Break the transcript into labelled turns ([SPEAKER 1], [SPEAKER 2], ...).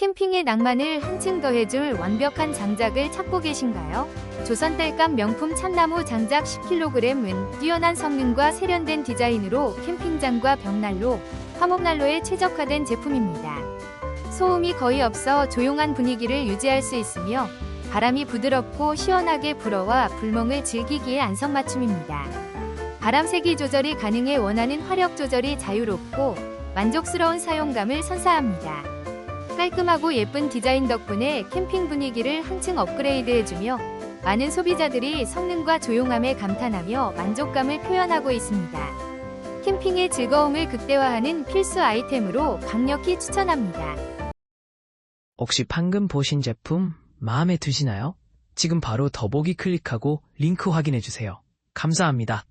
[SPEAKER 1] 캠핑의 낭만을 한층 더해줄 완벽한 장작을 찾고 계신가요? 조선 땔감 명품 참나무 장작 10kg은 뛰어난 성능과 세련된 디자인으로 캠핑장과 벽난로, 화목난로에 최적화된 제품입니다. 소음이 거의 없어 조용한 분위기를 유지할 수 있으며 바람이 부드럽고 시원하게 불어와 불멍을 즐기기에 안성맞춤입니다. 바람 세기 조절이 가능해 원하는 화력 조절이 자유롭고 만족스러운 사용감을 선사합니다. 깔끔하고 예쁜 디자인 덕분에 캠핑 분위기를 한층 업그레이드해주며 많은 소비자들이 성능과 조용함에 감탄하며 만족감을 표현하고 있습니다. 캠핑의 즐거움을 극대화하는 필수 아이템으로 강력히 추천합니다.
[SPEAKER 2] 혹시 방금 보신 제품 마음에 드시나요? 지금 바로 더보기 클릭하고 링크 확인해주세요. 감사합니다.